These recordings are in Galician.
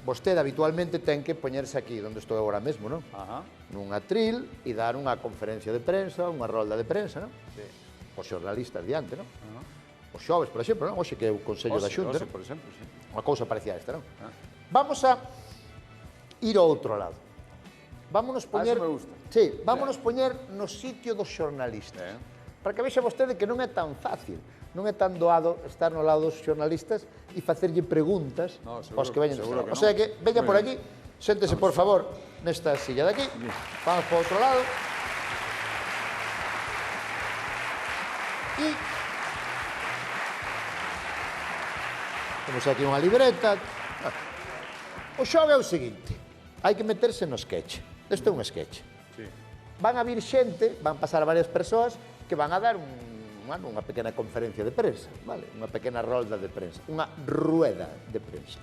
vostede habitualmente ten que poñerse aquí, onde estou agora mesmo, non? Nun atril e dar unha conferencia de prensa, unha rolda de prensa, non? Os xornalistas diante, non? Os xoves, por exemplo, non? Hoxe que é o Consello da Xunta, por exemplo, sí. unha cousa parecida a esta, non? Vamos a ir ao outro lado. Vámonos poñer... Eso me gusta. Sí, vámonos poñer no sitio dos xornalistas. Para que vexa vostede que non é tan fácil, non é tan doado estar no lado dos xornalistas e facerlle preguntas aos que veñen. O sea que, veña por aquí, séntese, por favor, nesta silla de aquí. Vamos para outro lado. E... temos aquí unha libreta. O xogo é o seguinte, hai que meterse no sketch. Isto é un sketch. Van a vir xente, van pasar varias persoas que van a dar unha pequena conferencia de prensa, vale? Unha pequena rolda de prensa, unha rueda de prensa.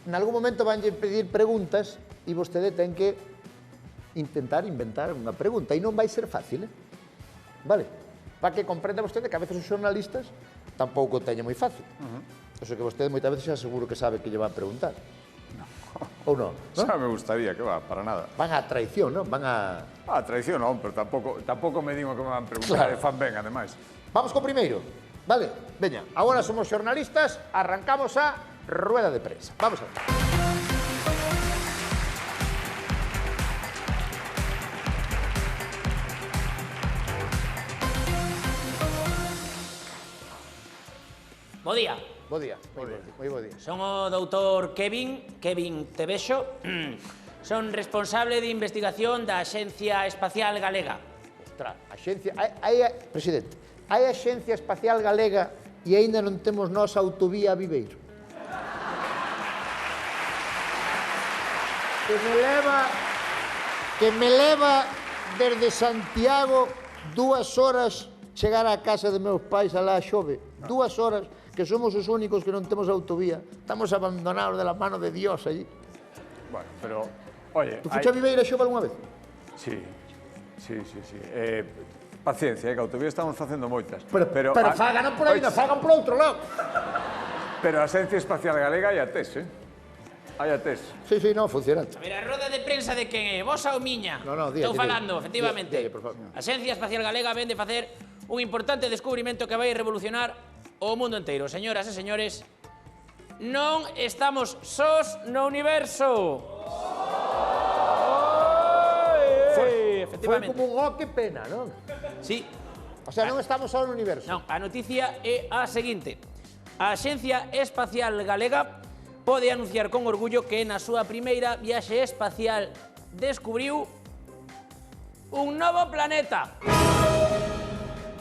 En algún momento vanlle pedir preguntas e vostede ten que intentar inventar unha pregunta e non vai ser fácil, vale? Para que comprenda vostede que a veces os xornalistas tampouco teñen moi fácil. Eso que vostede moitas veces xa seguro que sabe que lle van a preguntar. Ou non? Xa me gustaría, que va, para nada. Van a traición, non? Van a... Traición non, pero tampouco me digo que me van a preguntar, e fan ben, ademais. Vamos co primeiro, vale? Veña, agora somos xornalistas, arrancamos a rueda de prensa. Vamos a ver. Bo día. Bo día, moi bo día. Son o doutor Kevin Tebexo. Son responsable de investigación da Axencia Espacial Galega. Ostras, presidente, hai Axencia Espacial Galega e aínda non temos nós autovía a Viveiro. Que me leva desde Santiago 2 horas chegar á casa de meus pais alá a Xove. 2 horas, que somos os únicos que non temos autovía. Estamos abandonados de la mano de Dios allí. Bueno, pero, oye... ¿Tú fuiste a Viveiro a Xove algunha vez? Sí. Paciencia, que autovía estamos facendo moitas. Pero fagan por aí, non fagan por outro lado. Pero a Axencia Espacial Galega hai a TES, Hai a TES. Sí, non, funciona. A ver, a roda de prensa de quen é? Vosa ou miña? No, Estou falando, efectivamente. Por favor. A Axencia Espacial Galega ven de facer un importante descubrimento que vai revolucionar o mundo inteiro. Señoras e señores, non estamos sós no universo. Efectivamente. Foi como un que pena, non? Sí. O sea, non estamos só no universo. Non, a noticia é a seguinte. A Axencia Espacial Galega pode anunciar con orgullo que na súa primeira viaxe espacial descubriu un novo planeta.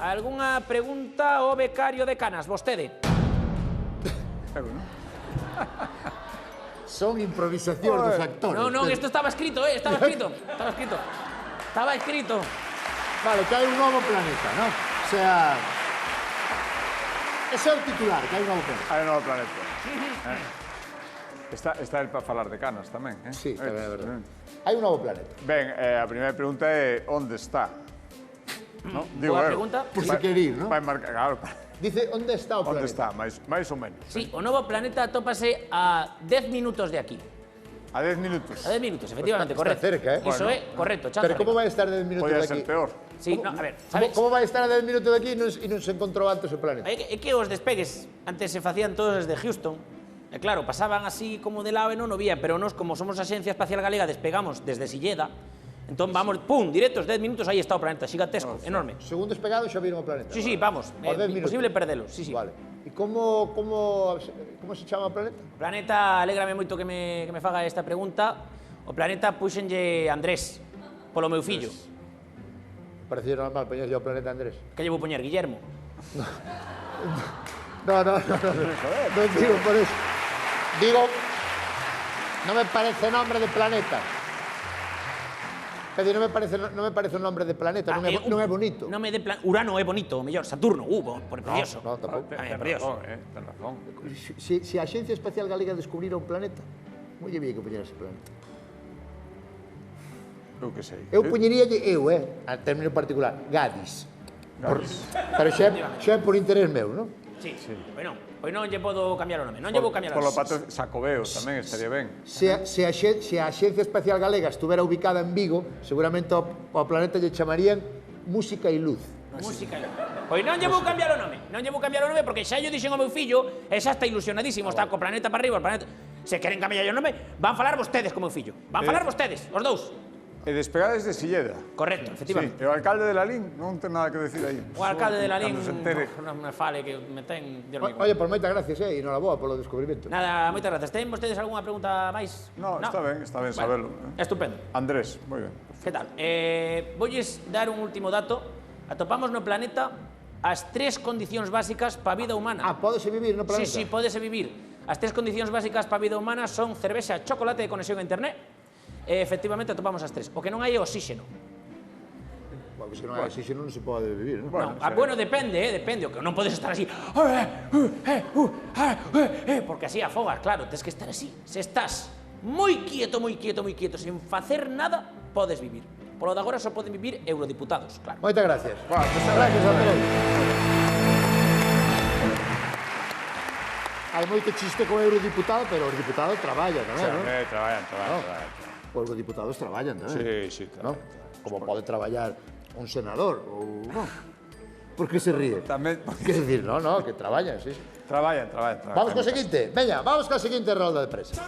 Algunha pregunta ao becario de Canas, vostede? Son improvisacións dos actores. Non, isto estaba escrito, estaba escrito. Vale, que hai un novo planeta, non? O sea... Ese é o titular, que hai un novo planeta. Hai un novo planeta. Está el para falar de Canas tamén, Sí, tamén é verdade. Hai un novo planeta. Ben, a primeira pregunta é onde está? Boa pregunta. Por se quer ir, non? Vai marcar, claro. Dice, onde está o planeta? Onde está, máis ou menos. Sí, o novo planeta atópase a 10 minutos de aquí. A 10 minutos. A 10 minutos, efectivamente, correcto. Está cerca, Iso é correcto, chanza. Pero como vai estar a 10 minutos de Podía aquí? ser peor. Sí, no, a ver, sabes? Como vai estar a 10 minutos de aquí e non se encontrou antes o planeta? É que os despegues antes se facían todos desde Houston. E claro, pasaban así como de lado e non o vían, pero nos, como somos a Axencia Espacial Galega, despegamos desde Silleda. Entón vamos, pum, directos, 10 minutos, aí está o planeta, gigantesco, enorme. Segundo despegado xa viron o planeta. Sí, vamos, imposible perdelos, sí. Vale. E como se chama o planeta? O planeta, alégrame moito que me faga esta pregunta. O planeta puxenlle Andrés, polo meu fillo. Parecía normal poñerlle ao planeta Andrés. Que lle vou poñer, Guillermo? No digo por eso. Digo, non me parece nombre de planeta. É dicir, non me parece un nombre de planeta, non é bonito. Urano é bonito, o mellor, Saturno, por Dios. No, tampouco. Por Dios. Ten razón. Se a Axencia Espacial Galega descubrira un planeta, moi lle vi que poñer ese planeta. Eu que sei. Eu poñeríalle a término particular, Gadis. Pero xa é por interés meu, non? Sí. Pois non lle podo cambiar o nome. Non lle vou cambiar o Polo nome. pato Xacobeo tamén estaría ben. Se a Axencia Espacial Galega estuvera ubicada en Vigo, seguramente ao planeta lle chamarían Música e Luz. Música. Pois non lle vou cambiar o nome. Non lle vou cambiar o nome porque xa lle dixen ao meu fillo e xa está ilusionadísimo, está co planeta para arriba, o planeta... Se queren cambiar o nome, van falar vostedes co meu fillo. Van falar vostedes, os dous. E despegades de Silleda. Correcto, efectivamente. Sí, e o alcalde de Lalín non ten nada que decir aí. O alcalde de Lalín Cando se entere. non me fale que me ten... Dios mío. Oye, por moitas gracias, e enhoraboa polo descubrimento. Nada, moitas grazas. Ten vostedes algunha pregunta máis? No, está ben saberlo. Estupendo. Andrés, moi ben. Que tal? Voulles dar un último dato. Atopamos no planeta as 3 condicións básicas para a vida humana. Pódese vivir no planeta? Sí, pódese vivir. As 3 condicións básicas para a vida humana son cervexa, chocolate e conexión a internet. E, efectivamente, atopamos as 3. O que non hai é oxígeno. Bueno, se non hai oxígeno non se pode vivir, non? Bueno, depende, depende. O que non podes estar así... Porque así afogas, claro. Tens que estar así. Se estás moi quieto, sen facer nada, podes vivir. Polo de agora só poden vivir eurodiputados, claro. Moitas gracias. Gracias a todos. Hai moito chiste co eurodiputado, pero os diputados traballan tamén, non? Traballan. Os eurodiputados traballan tamén. Sí, non? Como pode traballar un senador ou non. Por que se ríe? Tamén... Quer decir, no, que traballan, sí. Traballan. Vamos co seguinte. Veña, vamos co seguinte rolda de prensa.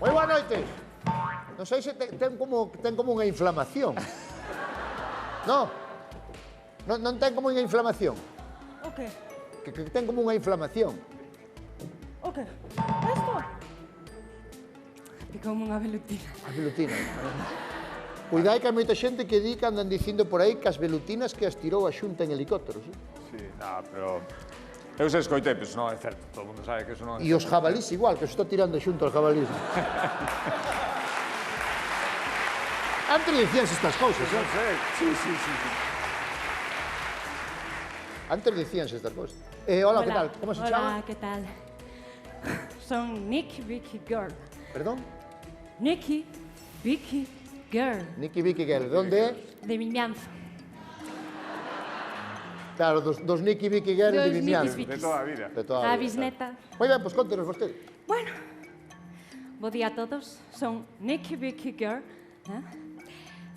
Moi boa noite. Non sei se ten como unha inflamación. Non ten como unha inflamación. O qué? Que ten como unha inflamación. O qué? Esto? Como unha velutina. A velutina. Cuidado que hai moita xente que di que andan dicindo por aí que as velutinas que as tirou a Xunta en helicópteros. Sí, pero... Eu se escoitei, pero non é certo. Todo o mundo sabe que eso non é E os jabalís igual, que se está tirando xunto os jabalís. Antes dicíanse estas cousas, Sí. Antes dicíanse estas cousas. Hola, que tal? Como se chama? Hola, ¿qué tal? Son Nicky Vicky Girl. Perdón? Nicky Vicky Girl. Nicky Vicky Girl. De onde é? De Vimianzo. Claro, dos Nicky Vicky Girl de Dos Vimianzo. Nickys de toda a vida. De toda A vida. bisneta. Moi ben, pois contenos vostede. Bueno, bo día a todos. Son Nicky Vicky Girl.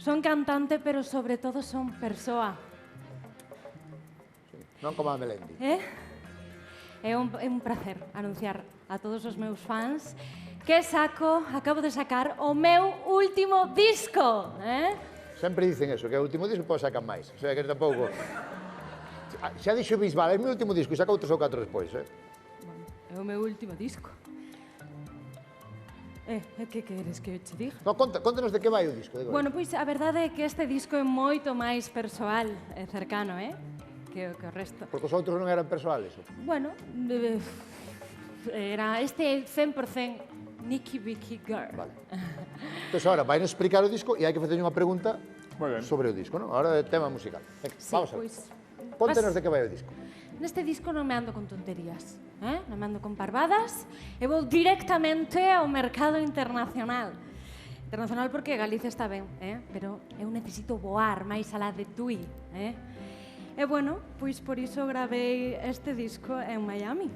Son cantante, pero sobre todo son persoa. Non como a Melendi. É un placer anunciar a todos os meus fans que acabo de sacar o meu último disco. Sempre dicen eso, que o último disco pode sacar máis. O sea, que tampouco... Xa dixo Bisbal, é o meu último disco, e saca outros ou 4 despois, É o meu último disco. Que queres que eu te diga? No, contanos de que vai o disco. Bueno, pois a verdade é que este disco é moito máis persoal e cercano, que o resto. Porque os outros non eran persoales. Bueno, era este 100% Nicky Vicky Girl. Vale. Entón, agora, vai nos explicar o disco e hai que facer unha pregunta sobre o disco, non? Agora, tema musical. Venga, Sí, vamos a ver. Contenos de que vai o disco. Neste disco non me ando con tonterías, non me ando con parvadas, e vou directamente ao mercado internacional. Internacional porque Galicia está ben, pero eu necesito voar máis alá de Tui, E bueno, pois por iso gravei este disco en Miami.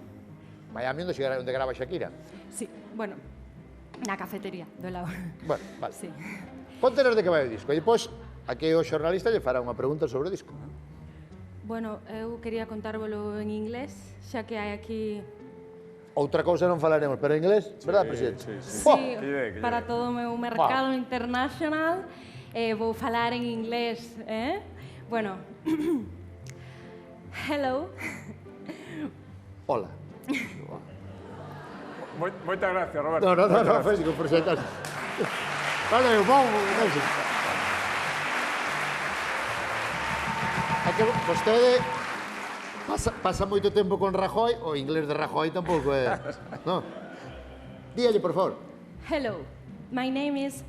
Miami, onde grava Shakira. Sí, bueno, na cafetería do lado. Bueno, vale. Sí. Contenos de que vai o disco. E depois, aquí o xornalista lle fará unha pregunta sobre o disco. Bueno, eu quería contárvolo en inglés, xa que hai aquí... Outra cousa non falaremos, pero en inglés, verdad, presidente? Sí, que para todo o meu mercado internacional, vou falar en inglés, Bueno, hello. Hola. Moitas gracias, Roberto. No, Fésco, por si acaso. Vale, vamos. É que Pasa moito tempo con Rajoy, o inglés de Rajoy tampouco é... No. Dígalle, por favor. Hello, my name is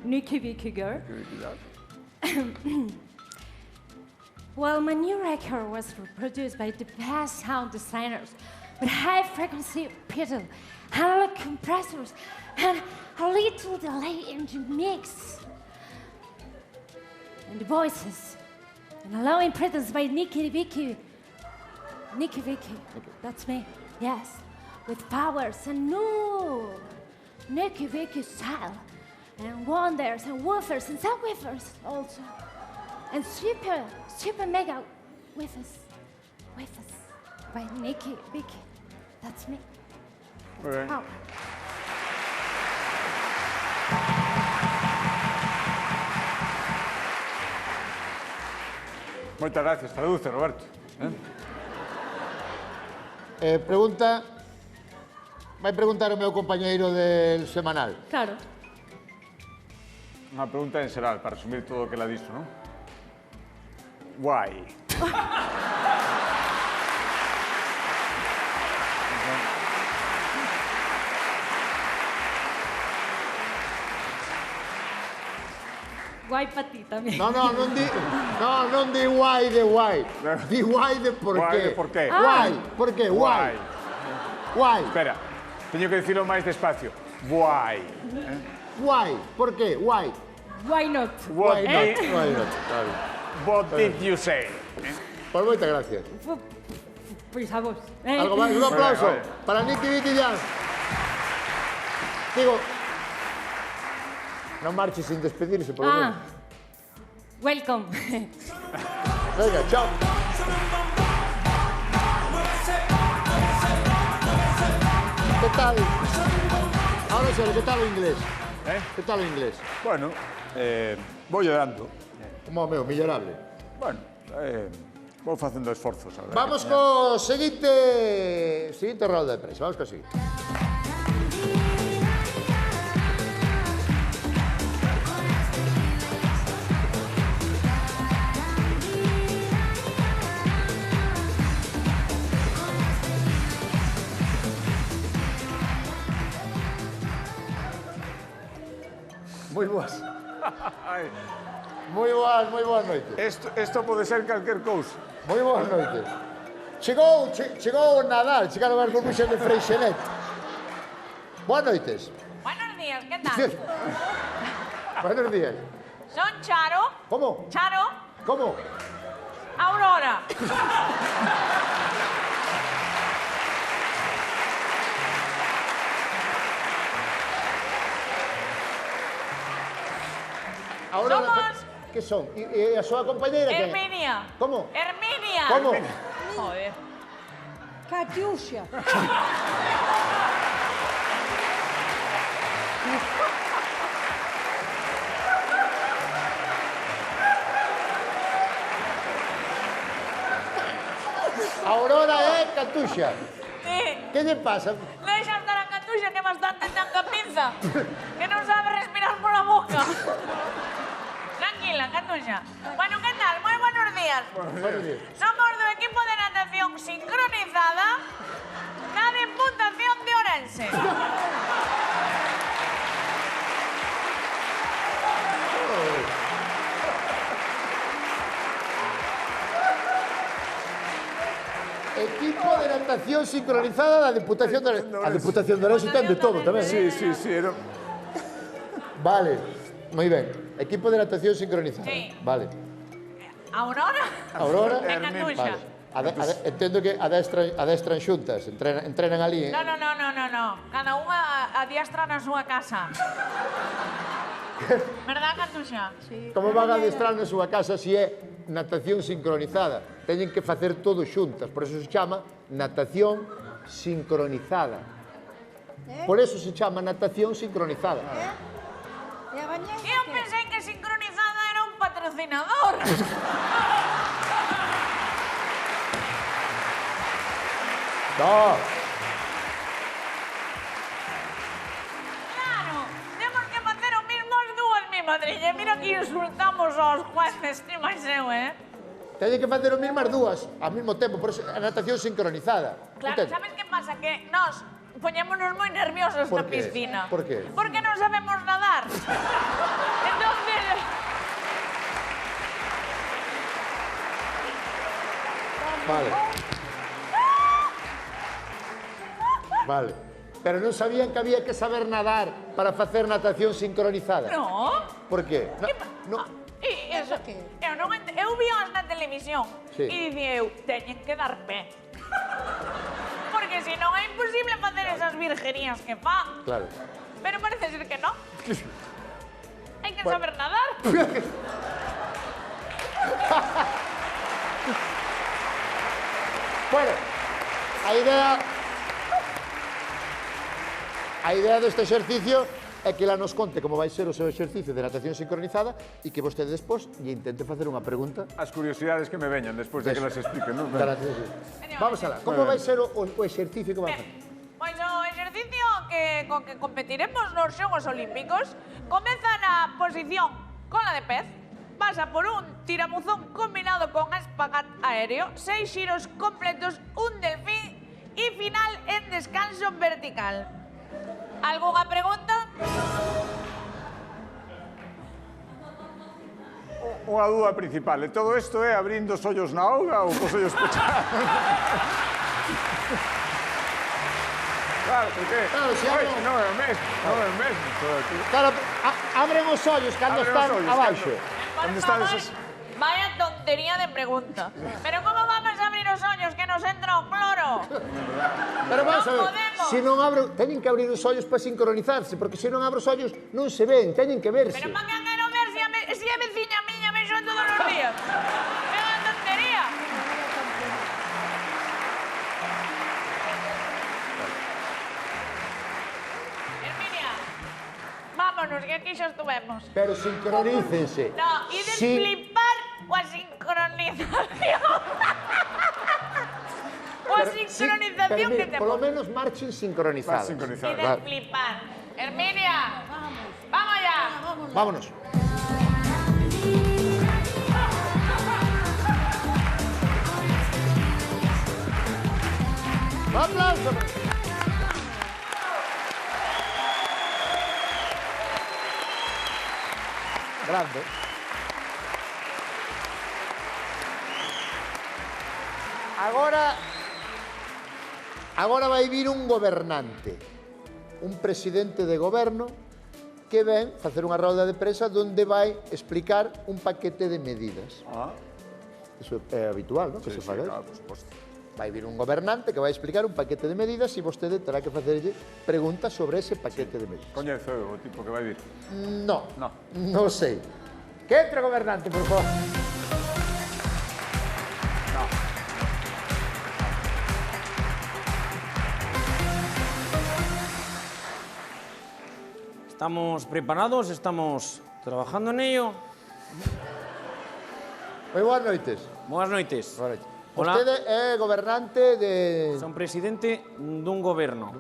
Nikki Vicky Girl. Well, my new record was produced by the best sound designers with high-frequency pedal, analog compressors, and a little delay in the mix. And the voices, and a low impedance by Nikki Vicky. Nikki Vicky, that's me, yes. With powers and new Nikki Vicky style, and wonders and woofers and subwoofers also. And super mega woofers by Nikki Vicky. That's me. Muy bien. Power. Moitas gracias, traduce, Roberto. Pregunta... Vai preguntar o meu compañeiro del semanal. Claro. Unha pregunta en xeral, para resumir todo o que la dixo, non? Why? Guay para ti tamén. Non di why de why. Di why de por Why qué. de por qué. Why, por qué, why. Why, Espera, teño que dicilo máis despacio. Why? why, por qué, why. Why not? What, Why not, claro. what did you say? Pois moitas gracias. Pois a vos. Algo máis, un aplauso Vale. para Nikki Vicky Jan. Digo, non marche sin despedirse, por lo menos. Welcome. Venga, chao. ¿Qué tal? Ahora en serio, ¿qué tal o inglés? ¿Qué tal o inglés? Bueno, vou llorando. Como o meu, millorable. Bueno, vou facendo esforzos. A ver. Vamos co seguinte rolda de prensa. Vamos co seguinte. Moi boas. Ai, Moi boas noites. Esto pode ser calquer cousa. Moi boas noites. Chegou Nadal, chegaron as burbuxas de Freixenet. Boas noites. Buenos días, ¿qué tal? Buenos días. Son Charo, ¿Cómo? Charo, ¿Cómo? Aurora. Ahora, Somos- que son? E a súa compañeira que? Herminia. Como? Herminia. Como? Joder. Катюша, Aurora é Catuxa. Sí. Que lle pasa? Deja estar a Catuxa, que bastante tanta pinza. Que non sabe respirar por la boca. Tranquila, Catuxa. Bueno, ¿qué tal? Muy buenos días. Buenos días. Somos do equipo de natación sincronizada na Diputación de Ourense. Equipo de natación sincronizada da Diputación de Ourense. A Diputación de Ourense ten de todo tamén. Sí, era... Vale, moi ben. Equipo de natación sincronizada. Sí. Vale. Aurora. Aurora. E Catuxa. Vale. Entendo que adestran xuntas, entrenan ali. No. Cada unha adiestra na súa casa. Verdad, Catuxa? Sí. Como van a adestrar na súa casa se é natación sincronizada? Teñen que facer todo xuntas, por eso se chama natación sincronizada. Por eso se chama natación sincronizada. я воняю. Eu pensei que sincronizada era un patrocinador. No, Claro, temos que facer o mismo as dúas, mi madriña. Mira que insultamos aos jueces, ti máis eu, Teñen que facer o mismo as dúas, ao mesmo tempo, por eso a natación sincronizada. Claro, Entende? sabes que pasa? Que nós poñémonos moi nerviosos Por na qué? piscina. Por qué? Porque non sabemos nadar. Entonces... Vale. Vale. Pero non sabían que había que saber nadar para facer natación sincronizada. No. Por qué? No, Eso que? Eu vi na televisión Sí. e dicía eu, teñen que dar pé. Porque se non é imposible facer esas virgerías que fan. Claro. Pero parece ser que non. Hai que saber nadar. Bueno, a idea deste exercicio é que ela nos conte como vai ser o seu exercicio de natación sincronizada e que vostede despois lle intente facer unha pregunta. As curiosidades que me veñan despois de que las expliquen, non? Da natación sincronizada. Vamos alá, como vai ser o exercicio que van a facer? Pois o exercicio co que competiremos nos Xogos Olímpicos comeza na posición cola de pez, pasa por un tiramuzón combinado con espagat aéreo, 6 xiros completos, un delfín e final en descanso vertical. Algunha pregunta? Unha dúda principal, e todo isto é abrindo os ollos na auga ou cos ollos pechados? Claro, porque... Claro, se Oi, abren- non é o mesmo, non é o mesmo. Claro, abren os ollos cando Abren os están ollos, abaixo. Onde Por están favor, esas... vaya tontería de pregunta. Pero como vamos a abrir os ollos que nos entra o cloro? Pero vamos a Non ver, podemos. se non abro, teñen que abrir os ollos para sincronizarse, porque se non abro os ollos non se ven, teñen que verse. Pero para que quero ver si é veciña miña me xo todos os días. É unha tontería. Herminia, vámonos, que aquí xa estuvemos. Pero sincronícense. No, e de Sí. flipar o a sincronización. O a sincronización que Pero, polo temos. menos marchen sincronizadas. Vas sincronizar. E de flipar. Herminia, vamos ya. Vámonos. Un aplauso. Grande. Agora vai vir un gobernante, un presidente de goberno que ven facer unha roda de prensa donde vai explicar un paquete de medidas. Ah, Eso é habitual, non? Que sí, se sí, faga. claro, por suposto. Vai vir un gobernante que vai explicar un paquete de medidas e vostede terá que facerlle preguntas sobre ese paquete de medidas. Coñezo eu o tipo que vai vir. No, No. non sei. Que entre gobernante, por favor. Estamos preparados, estamos trabajando en ello. Moi boas noites. Buenas noites. Boas noites. Hola. Vostede é gobernante de... Son presidente dun goberno.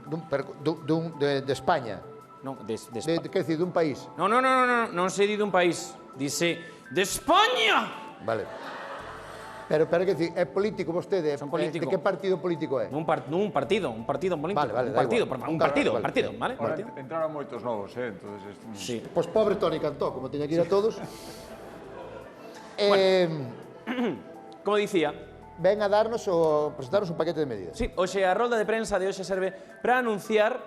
de España. Non, de Quer dicir, dun país. No, non se di dun país. Dice de España. Vale. Pero quer dicir, é político vostede? Son político. De que partido político é? Nun partido político. Vale, vale, un da partido, igual. un partido, Vale. ¿vale? Ahora Partido. entraron moitos novos, entonces... Sí. Pois pobre Toni Cantó, como teña que ir a todos. Como dicía, Ven a presentarnos un paquete de medidas. sí, hoxe a rolda de prensa de hoxe serve para anunciar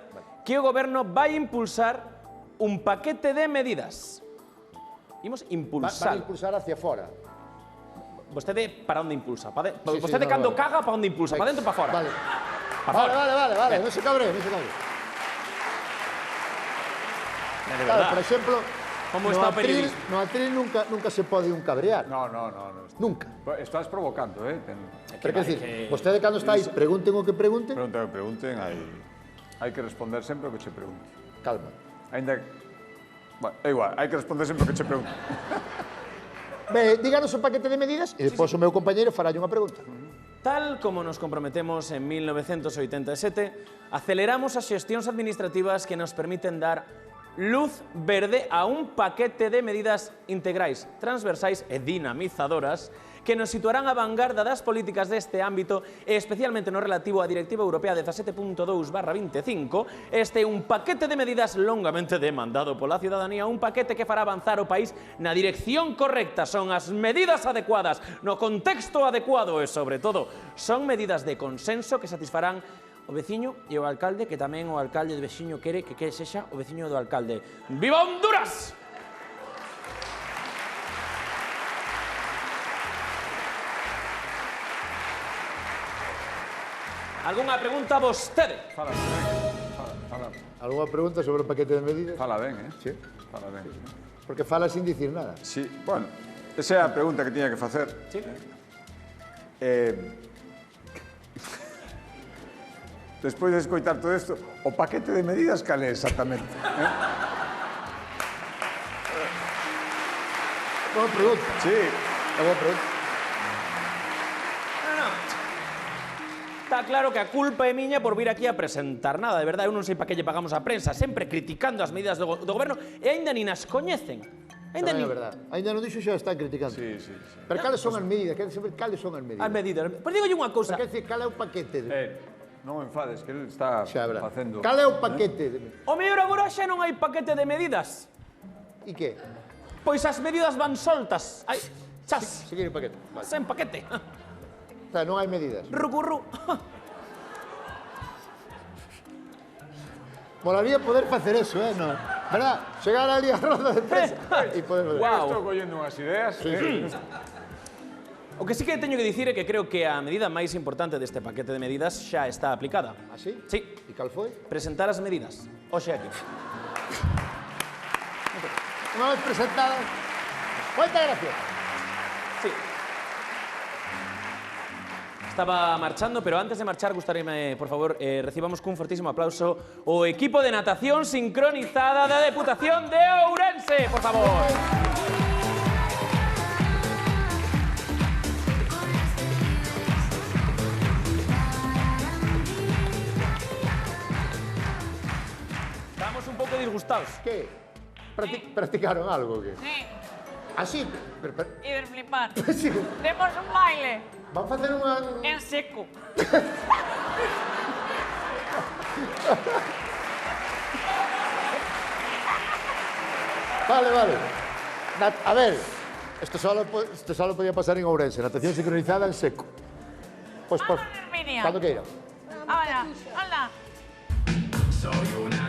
que o goberno vai impulsar un paquete de medidas. Imos Van a impulsar. impulsar hacia fora. Vostede para onde impulsa? Sí, Vostede no, cando vale. caga para onde impulsa? Para dentro ou para fora? Vale. Pa Vale, fora. vale, non se cabre, non se cabre. De Claro, verdad. por exemplo, Como está o periodismo? no atril nunca se pode un cabrear. No. Nunca. Estás provocando, Pero quer dicir, vostede cando está aí, pregunten o que pregunten, Pregunten, hai que responder sempre o que che pregunten. calma. Ainda que... Bueno, é igual, hai que responder sempre o que che pregunten. Ben, díganos o paquete de medidas e depois o meu compañeiro faralle unha pregunta. Tal como nos comprometemos en 1987, aceleramos as xestións administrativas que nos permiten dar luz verde a un paquete de medidas integrais, transversais e dinamizadoras que nos situarán a vanguarda das políticas deste ámbito e especialmente no relativo á Directiva Europea 17.2/25. Este é un paquete de medidas longamente demandado pola ciudadanía, un paquete que fará avanzar o país na dirección correcta. Son as medidas adecuadas, no contexto adecuado e, sobre todo, son medidas de consenso que satisfarán o veciño e o alcalde, que tamén o alcalde do veciño quere que sexa o veciño do alcalde. ¡Viva Honduras! Algunha pregunta a vostede? Fala ben, fala. Alguna pregunta sobre o paquete de medidas? Fala ben, eh? Sí. Fala ben. Porque fala sin dicir nada. Sí, bueno, esa é a pregunta que tiña que facer. Sí. Despois de escoitar todo isto, o paquete de medidas cal é exactamente? Boa pregunta. Sí. É boa pregunta. Está claro que a culpa é miña por vir aquí a presentar nada. De verdade, eu non sei para que lle pagamos a prensa, sempre criticando as medidas do goberno e aínda nin as coñecen. Aínda Tamén é nin... verdade. Ainda non dixo xa están criticando. Sí. Pero cales son as medidas? Queren saber cales son as medidas. As medidas. Pois digo unha cousa. Quer dicir, cal é o paquete? Non me enfades, que ele está Xa, verdad. facendo... Cal é o paquete? O mellor agora xa non hai paquete de medidas. E que? Pois as medidas van soltas. Ai, chas, Seguir o paquete. Vale. sen paquete. O sea, non hai medidas. Rucurru. Molaría poder facer eso, ¿no? ¿Verdad? Chegar ali a roda de prensa e poder... Guau. Estou collendo unhas ideas. O que sí que teño que dicir é que creo que a medida máis importante deste paquete de medidas xa está aplicada. Así? Sí. E cal foi? Presentar as medidas. Oxe aquí. Unha vez presentadas... Moitas gracias. Sí. Estaba marchando, pero antes de marchar, gustaríame, por favor, recibamos cun fortísimo aplauso o equipo de natación sincronizada da Deputación de Ourense, por favor. Estamos un pouco disgustados. Que? Practicaron algo, que? Sí, Así? y de flipar. Sí. Temos un baile Van facer unha... en seco. Vale. A ver, esto solo podía pasar en Ourense, natación sincronizada en seco. Pues por... Vamos, Herminia. Cando queira. Ahora, hola. Soy una